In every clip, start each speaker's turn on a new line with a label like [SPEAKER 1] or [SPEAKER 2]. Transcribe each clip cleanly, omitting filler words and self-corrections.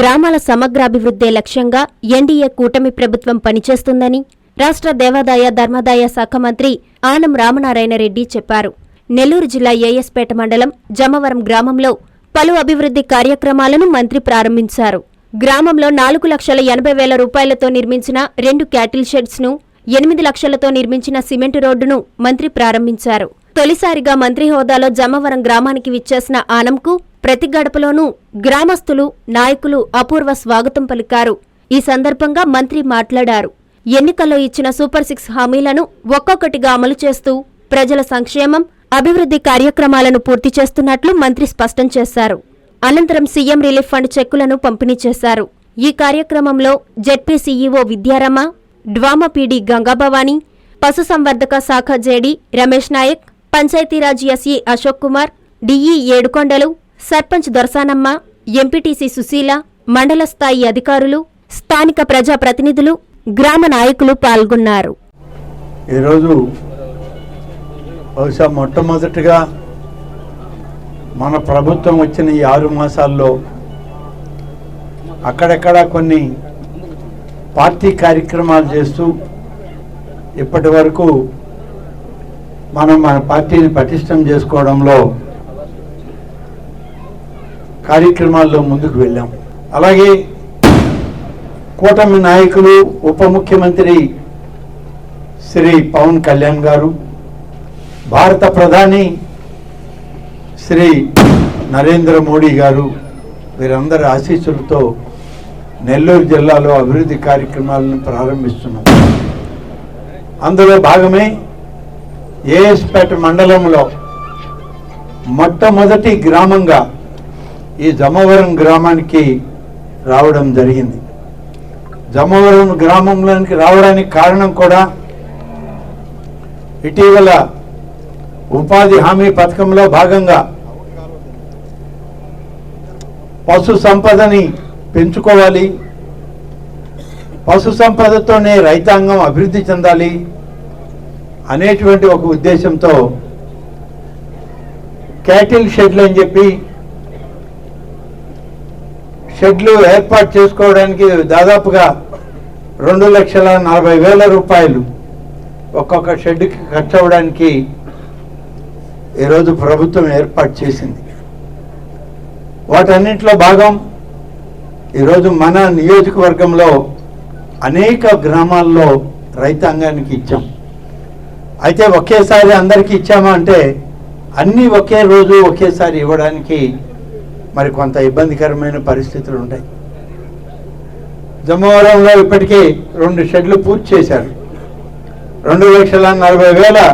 [SPEAKER 1] గ్రామాల సమగ్రాభివృద్ధే లక్ష్యంగా ఎన్డీఏ కూటమి ప్రభుత్వం పనిచేస్తుందని రాష్ట్ర దేవాదాయ ధర్మాదాయ శాఖ మంత్రి ఆనం రామనారాయణ రెడ్డి చెప్పారు. నెల్లూరు జిల్లా ఏఎస్పేట మండలం జమవరం గ్రామంలో పలు అభివృద్ధి కార్యక్రమాలను మంత్రి ప్రారంభించారు. గ్రామంలో 4,80,000 రూపాయలతో నిర్మించిన 2 క్యాటిల్ షెడ్స్ ను 8 లక్షలతో నిర్మించిన సిమెంట్ రోడ్డును మంత్రి ప్రారంభించారు. తొలిసారిగా మంత్రి హోదాలో జమవరం గ్రామానికి విచ్చేసిన ఆనంకు ప్రతి గడపలోనూ గ్రామస్తులు, నాయకులు అపూర్వ స్వాగతం పలికారు. ఈ సందర్భంగా మంత్రి మాట్లాడారు. ఎన్నికల్లో ఇచ్చిన సూపర్ 6 హామీలను ఒక్కొక్కటిగా అమలు చేస్తూ ప్రజల సంక్షేమం, అభివృద్ధి కార్యక్రమాలను పూర్తి చేస్తున్నట్లు మంత్రి స్పష్టం చేశారు. అనంతరం సీఎం రిలీఫ్ ఫండ్ చెక్కులను పంపిణీ చేశారు. ఈ కార్యక్రమంలో జెడ్పీ సీఈఓ విద్యారమ, డ్వామా పీడీ గంగాభవాని, పశుసంవర్ధక శాఖ JD Ramesh Naik, Panchayati Raj SE Ashok Kumar, DE Edukondalu, sarpanch Dorasanamma, MPTC Sushila, మండల స్థాయి అధికారులు, స్థానిక ప్రజాప్రతినిధులు, గ్రామ నాయకులు పాల్గొన్నారు.
[SPEAKER 2] ఈరోజు బహుశా మొట్టమొదటిగా మన ప్రభుత్వం వచ్చిన ఈ 6 మాసాల్లో అక్కడక్కడ కొన్ని పార్టీ కార్యక్రమాలు చేస్తూ ఇప్పటి వరకు మన పార్టీని పటిష్టం చేసుకోవడంలో కార్యక్రమాల్లో ముందుకు వెళ్ళాం. అలాగే కూటమి నాయకులు, ఉప ముఖ్యమంత్రి శ్రీ పవన్ కళ్యాణ్ గారు, భారత ప్రధాని శ్రీ నరేంద్ర మోడీ గారు, వీరందరి ఆశీస్సులతో నెల్లూరు జిల్లాలో అభివృద్ధి కార్యక్రమాలను ప్రారంభిస్తున్నాం. అందులో భాగమే ఏఎస్పేట మండలంలో మొట్టమొదటి గ్రామంగా ఈ జమవరం గ్రామానికి రావడం జరిగింది. జమవరం గ్రామంలోనికి రావడానికి కారణం కూడా ఇటీవల ఉపాధి హామీ పథకంలో భాగంగా పశు సంపదని పెంచుకోవాలి, పశు సంపదతోనే రైతాంగం అభివృద్ధి చెందాలి అనేటువంటి ఒక ఉద్దేశంతో క్యాటిల్ షెడ్లు అని చెప్పి షెడ్లు ఏర్పాటు చేసుకోవడానికి దాదాపుగా 2,40,000 రూపాయలు ఒక్కొక్క షెడ్కి ఖర్చు అవ్వడానికి ఈరోజు ప్రభుత్వం ఏర్పాటు చేసింది. వాటన్నింటిలో భాగం ఈరోజు మన నియోజకవర్గంలో అనేక గ్రామాల్లో రైతాంగానికి ఇచ్చాం. అయితే ఒకేసారి అందరికీ ఇచ్చామా అంటే అన్నీ ఒకే రోజు ఒకేసారి ఇవ్వడానికి మరి కొంత ఇబ్బందికరమైన పరిస్థితులు ఉంటాయి. జమవరంలో ఇప్పటికీ 2 షెడ్లు పూర్తి చేశారు. 2,40,000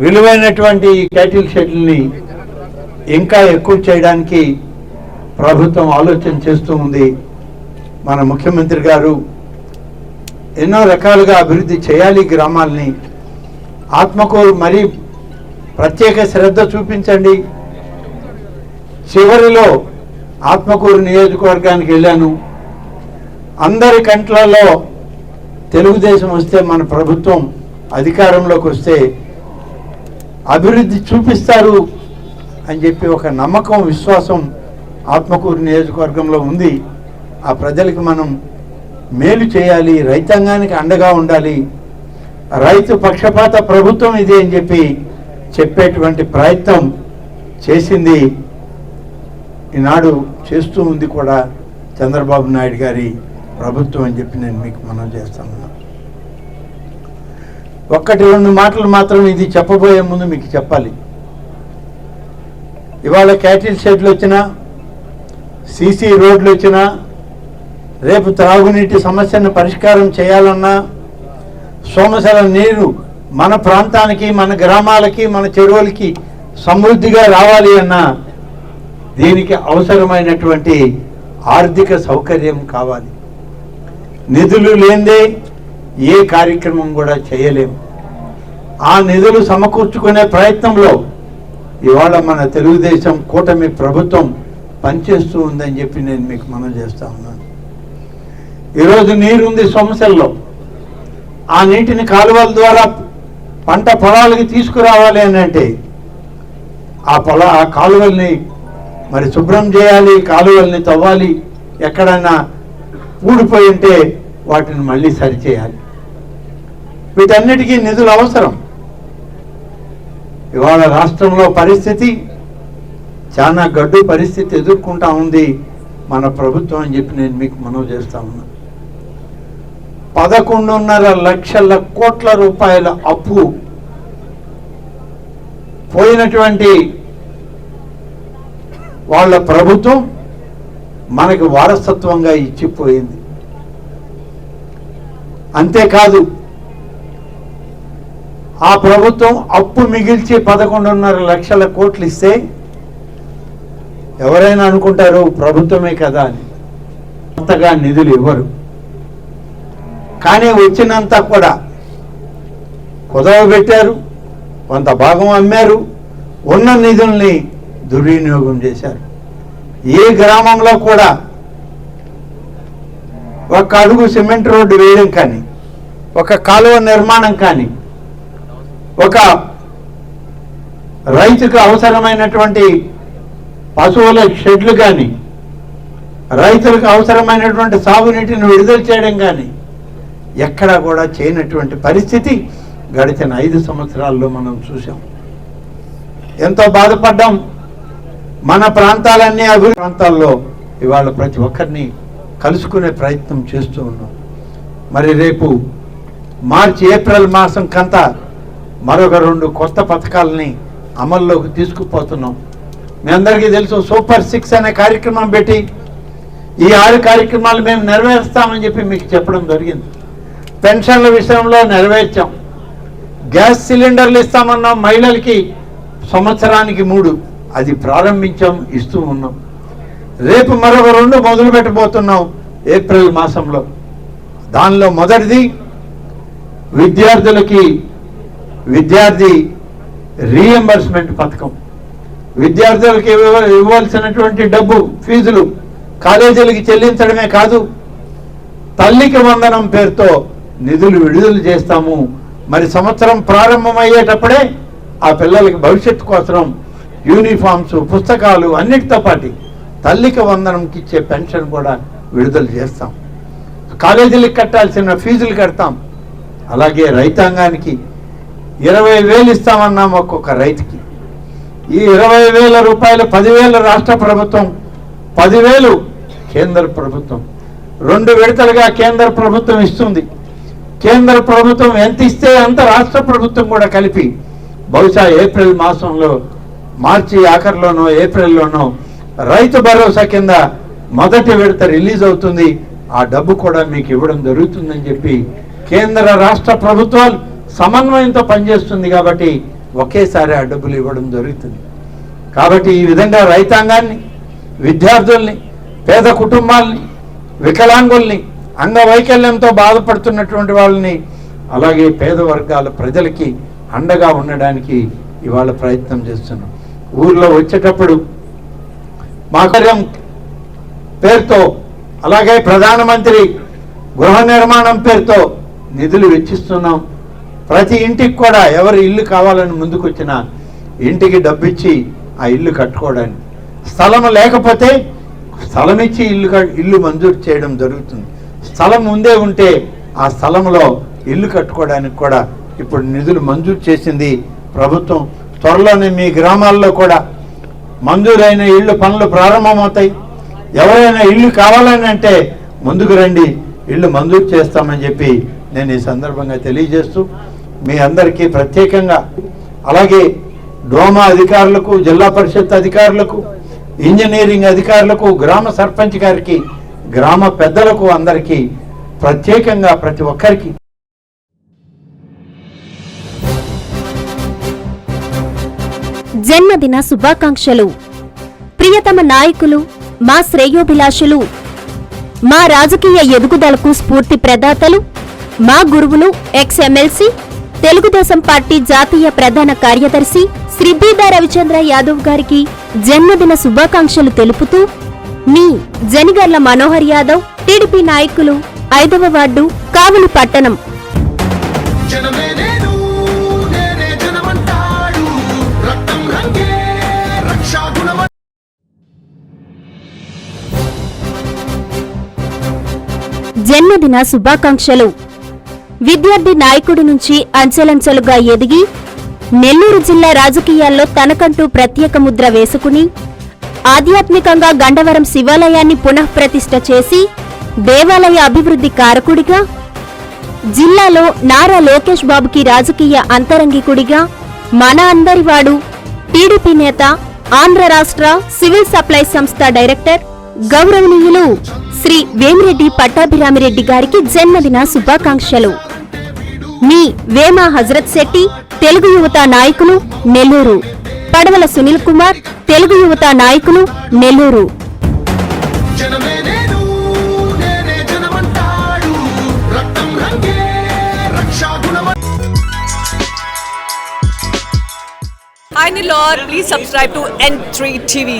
[SPEAKER 2] విలువైనటువంటి క్యాటిల్ షెడ్లని ఇంకా ఎక్కువ చేయడానికి ప్రభుత్వం ఆలోచన చేస్తూ ఉంది. మన ముఖ్యమంత్రి గారు ఎన్నో రకాలుగా అభివృద్ధి చేయాలి గ్రామాలని. ఆత్మకూరు మరీ ప్రత్యేక శ్రద్ధ చూపించండి. చివరిలో ఆత్మకూరు నియోజకవర్గానికి వెళ్ళాను. అందరి కంట్లలో తెలుగుదేశం వస్తే, మన ప్రభుత్వం అధికారంలోకి వస్తే అభివృద్ధి చూపిస్తారు అని చెప్పి ఒక నమ్మకం, విశ్వాసం ఆత్మకూరు నియోజకవర్గంలో ఉంది. ఆ ప్రజలకు మనం మేలు చేయాలి, రైతాంగానికి అండగా ఉండాలి, రైతు పక్షపాత ప్రభుత్వం ఇది అని చెప్పి చెప్పేటువంటి ప్రయత్నం చేసింది. ఈనాడు చేస్తూ ఉంది కూడా చంద్రబాబు నాయుడు గారి ప్రభుత్వం అని చెప్పి నేను మీకు మనం చేస్తాను. 1-2 మాటలు మాత్రం ఇది చెప్పబోయే ముందు మీకు చెప్పాలి. ఇవాళ క్యాటిల్ షెడ్లు వచ్చినా, సీసీ రోడ్లు వచ్చినా, రేపు త్రాగునీటి సమస్యను పరిష్కారం చేయాలన్నా, సోమశల నీరు మన ప్రాంతానికి, మన గ్రామాలకి, మన చెరువులకి సమృద్ధిగా రావాలి అన్నా దీనికి అవసరమైనటువంటి ఆర్థిక సౌకర్యం కావాలి. నిధులు లేనిదే ఏ కార్యక్రమం కూడా చేయలేము. ఆ నిధులు సమకూర్చుకునే ప్రయత్నంలో ఇవాళ మన తెలుగుదేశం కూటమి ప్రభుత్వం పనిచేస్తూ ఉందని చెప్పి నేను మీకు మనం చేస్తా ఉన్నాను. ఈరోజు నీరుంది సోమశల్లో. ఆ నీటిని కాలువల ద్వారా పంట పొలాలకి తీసుకురావాలి అని అంటే ఆ కాలువల్ని మరి శుభ్రం చేయాలి, కాలువల్ని తవ్వాలి, ఎక్కడన్నా ఊడిపోయి ఉంటే వాటిని మళ్ళీ సరిచేయాలి. వీటన్నిటికీ నిధులు అవసరం. ఇవాళ రాష్ట్రంలో పరిస్థితి చాలా గడ్డు పరిస్థితి ఎదుర్కొంటా ఉంది మన ప్రభుత్వం అని చెప్పి నేను మీకు మనవి చేస్తా ఉన్నా. 11.5 లక్షల కోట్ల రూపాయల అప్పు పోయినటువంటి వాళ్ళ ప్రభుత్వం మనకి వారసత్వంగా ఇచ్చిపోయింది. అంతేకాదు ఆ ప్రభుత్వం అప్పు మిగిల్చి 11.5 లక్షల కోట్లు ఇస్తే ఎవరైనా అనుకుంటారు ప్రభుత్వమే కదా అని. అంతగా నిధులు ఇవ్వరు. కానీ వచ్చినంత కూడా కుదవబెట్టారు, కొంత భాగం అమ్మారు, ఉన్న నిధుల్ని దుర్వినియోగం చేశారు. ఏ గ్రామంలో కూడా ఒక అడుగు సిమెంట్ రోడ్డు వేయడం కానీ, ఒక కాలువ నిర్మాణం కానీ, ఒక రైతుకు అవసరమైనటువంటి పశువుల షెడ్లు కానీ, రైతులకు అవసరమైనటువంటి సాగునీటిని విడుదల చేయడం కానీ ఎక్కడా కూడా చేయనటువంటి పరిస్థితి గడిచిన 5 సంవత్సరాల్లో మనం చూసాం. ఎంతో బాధపడ్డాం. మన ప్రాంతాలన్నీ అభివృద్ధి ప్రాంతాల్లో ఇవాళ ప్రతి ఒక్కరిని కలుసుకునే ప్రయత్నం చేస్తూ ఉన్నాం. మరి రేపు మార్చి ఏప్రిల్ మాసం కంతా మరొక 2 కొత్త పథకాలని అమల్లోకి తీసుకుపోతున్నాం. మీ అందరికీ తెలుసు, సూపర్ 6 అనే కార్యక్రమం పెట్టి ఈ 6 కార్యక్రమాలు మేము నెరవేరుస్తామని చెప్పి మీకు చెప్పడం జరిగింది. పెన్షన్ల విషయంలో నెరవేర్చాం. గ్యాస్ సిలిండర్లు ఇస్తామన్నాం మహిళలకి, సంవత్సరానికి 3 అది ప్రారంభించాం, ఇస్తూ ఉన్నాం. రేపు మరొక 2 మొదలు పెట్టబోతున్నాం ఏప్రిల్ మాసంలో. దానిలో మొదటిది విద్యార్థి రీఎంబర్స్మెంట్ పథకం. విద్యార్థులకు ఇవ్వాల్సినటువంటి డబ్బు ఫీజులు కాలేజీలకి చెల్లించడమే కాదు, తల్లికి వందనం పేరుతో నిధులు విడుదల చేస్తాము. మరి సంవత్సరం ప్రారంభమయ్యేటప్పుడే ఆ పిల్లలకి భవిష్యత్తు కోసం యూనిఫామ్స్, పుస్తకాలు అన్నిటితో పాటు తల్లికి వందనంకి ఇచ్చే పెన్షన్ కూడా విడుదల చేస్తాం. కాలేజీలకు కట్టాల్సిన ఫీజులు కడతాం. అలాగే రైతాంగానికి 20,000 ఇస్తామన్నాం ఒక్కొక్క రైతుకి. ఈ 20,000 రూపాయలు 10,000 రాష్ట్ర ప్రభుత్వం, 10,000 కేంద్ర ప్రభుత్వం. 2 విడతలుగా కేంద్ర ప్రభుత్వం ఇస్తుంది. కేంద్ర ప్రభుత్వం ఎంత ఇస్తే అంత రాష్ట్ర ప్రభుత్వం కూడా కలిపి బహుశా ఏప్రిల్ మాసంలో, మార్చి ఆఖరిలోనో ఏప్రిల్లోనో రైతు భరోసా కింద మొదటి విడత రిలీజ్ అవుతుంది. ఆ డబ్బు కూడా మీకు ఇవ్వడం జరుగుతుందని చెప్పి కేంద్ర రాష్ట్ర ప్రభుత్వాలు సమన్వయంతో పనిచేస్తుంది కాబట్టి ఒకేసారి ఆ డబ్బులు ఇవ్వడం జరుగుతుంది. కాబట్టి ఈ విధంగా రైతాంగాన్ని, విద్యార్థుల్ని, పేద కుటుంబాలని, వికలాంగుల్ని, అంగవైకల్యంతో బాధపడుతున్నటువంటి వాళ్ళని, అలాగే పేద వర్గాల ప్రజలకి అండగా ఉండడానికి ఇవాళ ప్రయత్నం చేస్తున్నాం. ఊర్లో వచ్చేటప్పుడు మా కార్యం పేరుతో, అలాగే ప్రధానమంత్రి గృహ నిర్మాణం పేరుతో నిధులు వెచ్చిస్తున్నాం. ప్రతి ఇంటికి కూడా ఎవరు ఇల్లు కావాలని ముందుకు వచ్చినా ఇంటికి డబ్బిచ్చి ఆ ఇల్లు కట్టుకోవడానికి, స్థలం లేకపోతే స్థలం ఇచ్చి ఇల్లు మంజూరు చేయడం జరుగుతుంది. స్థలం ముందే ఉంటే ఆ స్థలంలో ఇల్లు కట్టుకోవడానికి కూడా ఇప్పుడు నిధులు మంజూరు చేసింది ప్రభుత్వం. త్వరలోనే మీ గ్రామాల్లో కూడా మంజూరైన ఇళ్ళు పనులు ప్రారంభమవుతాయి. ఎవరైనా ఇల్లు కావాలని అంటే ముందుకు రండి, ఇల్లు మంజూరు చేస్తామని చెప్పి నేను ఈ సందర్భంగా తెలియజేస్తూ మీ అందరికీ ప్రత్యేకంగా, అలాగే డోమా అధికారులకు, జిల్లా పరిషత్ అధికారులకు, ఇంజనీరింగ్ అధికారులకు, గ్రామ సర్పంచ్ గారికి, గ్రామ పెద్దలకు అందరికీ ప్రత్యేకంగా ప్రతి ఒక్కరికి
[SPEAKER 1] జన్మదిన శుభాకాంక్షలు. ప్రియతమ నాయకులు, మా శ్రేయోభిలాషులు, మా రాజకీయ ఎదుగుదలకు స్ఫూర్తి ప్రదాతలు, మా గురువులు, ఎక్స్-ఎమ్మెల్సీ, తెలుగుదేశం పార్టీ జాతీయ ప్రధాన కార్యదర్శి శ్రీ బీదా రవిచంద్ర యాదవ్ గారికి జన్మదిన శుభాకాంక్షలు తెలుపుతూ మీ జనిగర్ల మనోహర్ యాదవ్, టీడీపీ నాయకులు, 5వ వార్డు, కావలి పట్టణం. జన్మదిన శుభాకాంక్షలు. విద్యార్థి నాయకుడి నుంచి అంచెలంచెలుగా ఎదిగి నెల్లూరు జిల్లా రాజకీయాల్లో తనకంటూ ప్రత్యేక ముద్ర వేసుకుని ఆధ్యాత్మికంగా గండవరం శివాలయాన్ని పునఃప్రతిష్ఠ చేసి దేవాలయ అభివృద్ధి కారకుడిగా, జిల్లాలో నారా లోకేష్ బాబుకి రాజకీయ అంతరంగికుడిగా, మన అందరివాడు, టీడీపీ నేత, ఆంధ్ర రాష్ట్ర సివిల్ సప్లైస్ సంస్థ డైరెక్టర్ గౌరవనీయులు శ్రీ వేమిరెడ్డి పట్టాభిరామిరెడ్డి గారికి జన్మదిన శుభాకాంక్షలు. మీ వేమ హజరత్ శెట్టి, తెలుగు యువత నాయకులు, నెల్లూరు. పడవల సునీల్ కుమార్, తెలుగు యువత నాయకులు, Nellore.
[SPEAKER 3] Hi Nilor, please subscribe to N3 TV.